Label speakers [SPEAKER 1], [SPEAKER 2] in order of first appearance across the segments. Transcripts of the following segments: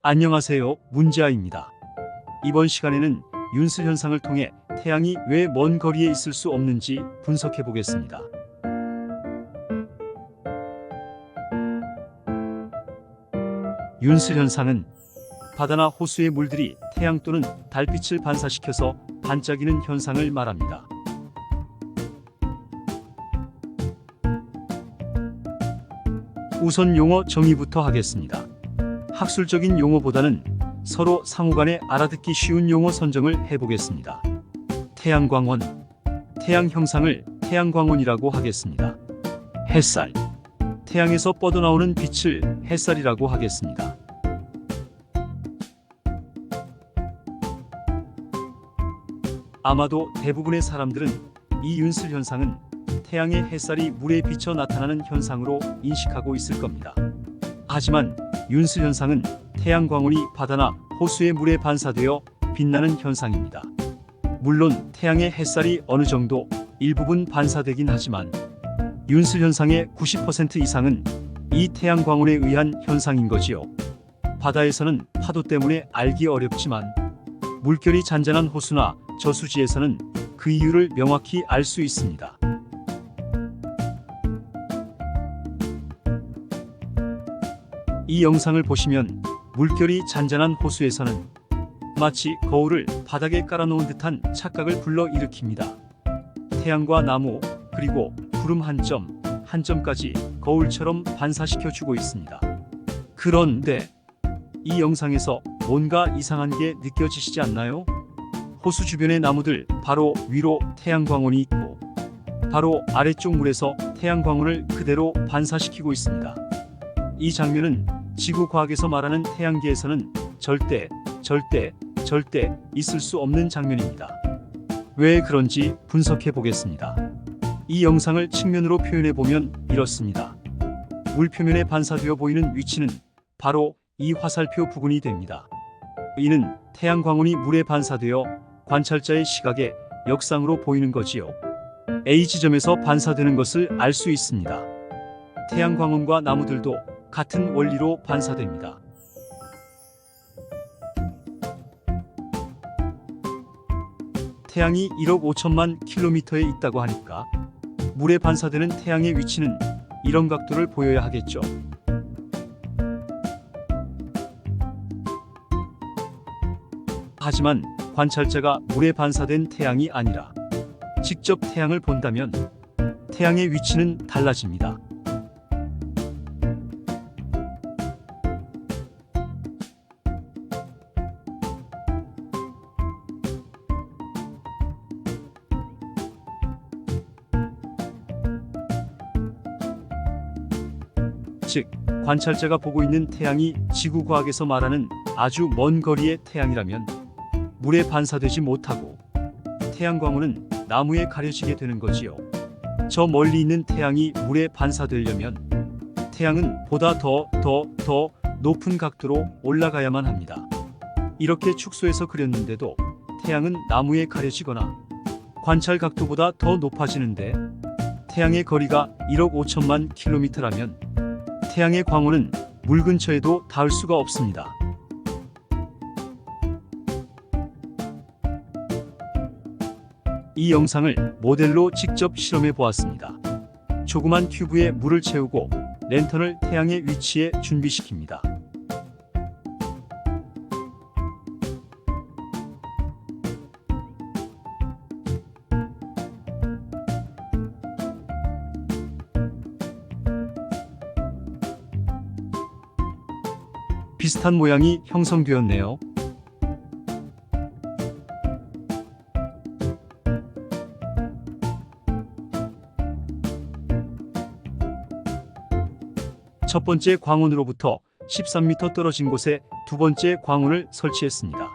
[SPEAKER 1] 안녕하세요, 문지아입니다. 이번 시간에는 윤슬 현상을 통해 태양이 왜 먼 거리에 있을 수 없는지 분석해 보겠습니다. 윤슬 현상은 바다나 호수의 물들이 태양 또는 달빛을 반사시켜서 반짝이는 현상을 말합니다. 우선 용어 정의부터 하겠습니다. 학술적인 용어보다는 서로 상호간에 알아듣기 쉬운 용어 선정을 해보겠습니다. 태양광원, 태양 형상을 태양광원이라고 하겠습니다. 햇살, 태양에서 뻗어나오는 빛을 햇살이라고 하겠습니다. 아마도 대부분의 사람들은 이 윤슬 현상은 태양의 햇살이 물에 비쳐 나타나는 현상으로 인식하고 있을 겁니다. 하지만 윤슬 현상은 태양광원이 바다나 호수의 물에 반사되어 빛나는 현상입니다. 물론 태양의 햇살이 어느 정도 일부분 반사되긴 하지만 윤슬 현상의 90% 이상은 이 태양광원에 의한 현상인 거지요. 바다에서는 파도 때문에 알기 어렵지만 물결이 잔잔한 호수나 저수지에서는 그 이유를 명확히 알 수 있습니다. 이 영상을 보시면 물결이 잔잔한 호수에서는 마치 거울을 바닥에 깔아놓은 듯한 착각을 불러일으킵니다. 태양과 나무 그리고 구름 한 점 한 점까지 거울처럼 반사시켜주고 있습니다. 그런데 이 영상에서 뭔가 이상한 게 느껴지시지 않나요? 호수 주변의 나무들 바로 위로 태양광원이 있고 바로 아래쪽 물에서 태양광원을 그대로 반사시키고 있습니다. 이 장면은 지구과학에서 말하는 태양계에서는 절대 있을 수 없는 장면입니다. 왜 그런지 분석해 보겠습니다. 이 영상을 측면으로 표현해 보면 이렇습니다. 물 표면에 반사되어 보이는 위치는 바로 이 화살표 부근이 됩니다. 이는 태양광원이 물에 반사되어 관찰자의 시각에 역상으로 보이는 거지요. A 지점에서 반사되는 것을 알 수 있습니다. 태양광원과 나무들도 같은 원리로 반사됩니다. 태양이 1억 5천만 킬로미터에 있다고 하니까 물에 반사되는 태양의 위치는 이런 각도를 보여야 하겠죠. 하지만 관찰자가 물에 반사된 태양이 아니라 직접 태양을 본다면 태양의 위치는 달라집니다. 즉, 관찰자가 보고 있는 태양이 지구과학에서 말하는 아주 먼 거리의 태양이라면 물에 반사되지 못하고 태양광원은 나무에 가려지게 되는 거지요. 저 멀리 있는 태양이 물에 반사되려면 태양은 보다 더 높은 각도로 올라가야만 합니다. 이렇게 축소해서 그렸는데도 태양은 나무에 가려지거나 관찰 각도보다 더 높아지는데 태양의 거리가 1억 5천만 킬로미터라면 태양의 광원은 물 근처에도 닿을 수가 없습니다. 이 영상을 모델로 직접 실험해 보았습니다. 조그만 튜브에 물을 채우고 랜턴을 태양의 위치에 준비시킵니다. 비슷한 모양이 형성되었네요. 첫 번째 광원으로부터 13m 떨어진 곳에 두 번째 광원을 설치했습니다.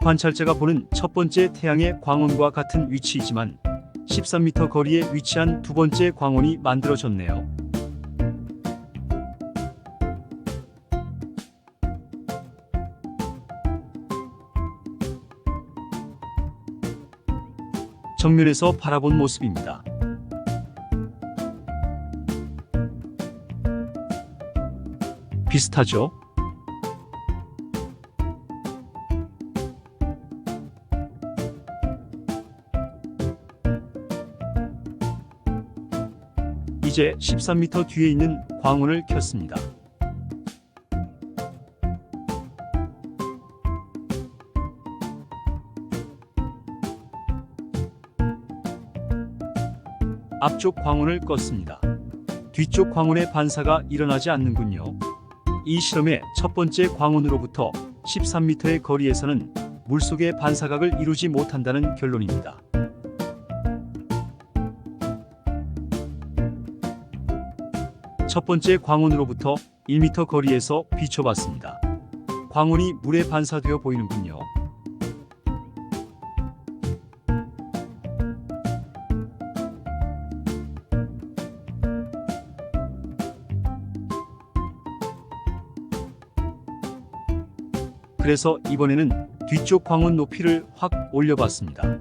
[SPEAKER 1] 관찰자가 보는 첫 번째 태양의 광원과 같은 위치이지만 13m 거리에 위치한 두 번째 광원이 만들어졌네요. 정면에서 바라본 모습입니다. 비슷하죠? 이제 13m 뒤에 있는 광원을 켰습니다. 앞쪽 광원을 껐습니다. 뒤쪽 광원의 반사가 일어나지 않는군요. 이 실험의 첫 번째 광원으로부터 13m의 거리에서는 물속의 반사각을 이루지 못한다는 결론입니다. 첫 번째 광원으로부터 1m 거리에서 비춰봤습니다. 광원이 물에 반사되어 보이는군요. 그래서 이번에는 뒤쪽 광원 높이를 확 올려봤습니다.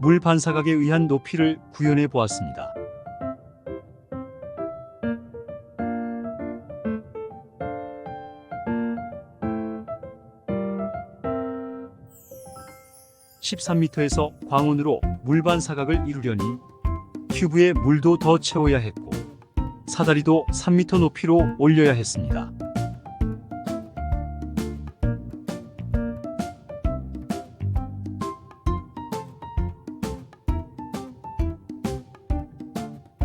[SPEAKER 1] 물 반사각에 의한 높이를 구현해 보았습니다. (13m에서) 광원으로 물 반사각을 이루려니 튜브에 물도 더 채워야 했고 사다리도 3m 높이로 올려야 했습니다.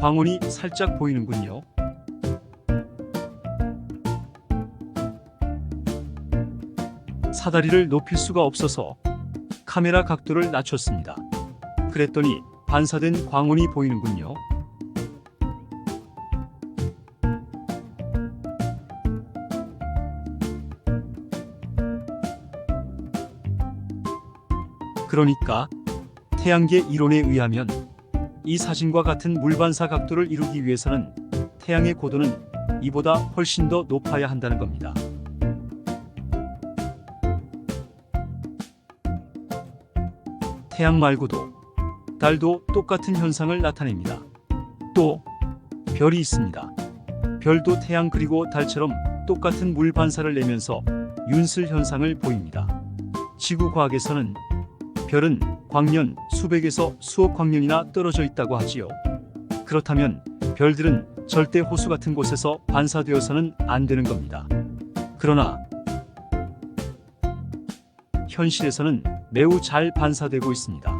[SPEAKER 1] 광원이 살짝 보이는군요. 사다리를 높일 수가 없어서 카메라 각도를 낮췄습니다. 그랬더니 반사된 광원이 보이는군요. 그러니까 태양계 이론에 의하면 이 사진과 같은 물반사 각도를 이루기 위해서는 태양의 고도는 이보다 훨씬 더 높아야 한다는 겁니다. 태양 말고도 달도 똑같은 현상을 나타냅니다. 또 별이 있습니다. 별도 태양 그리고 달처럼 똑같은 물 반사를 내면서 윤슬 현상을 보입니다. 지구 과학에서는 별은 광년 수백에서 수억 광년이나 떨어져 있다고 하지요. 그렇다면 별들은 절대 호수 같은 곳에서 반사되어서는 안 되는 겁니다. 그러나 현실에서는 매우 잘 반사되고 있습니다.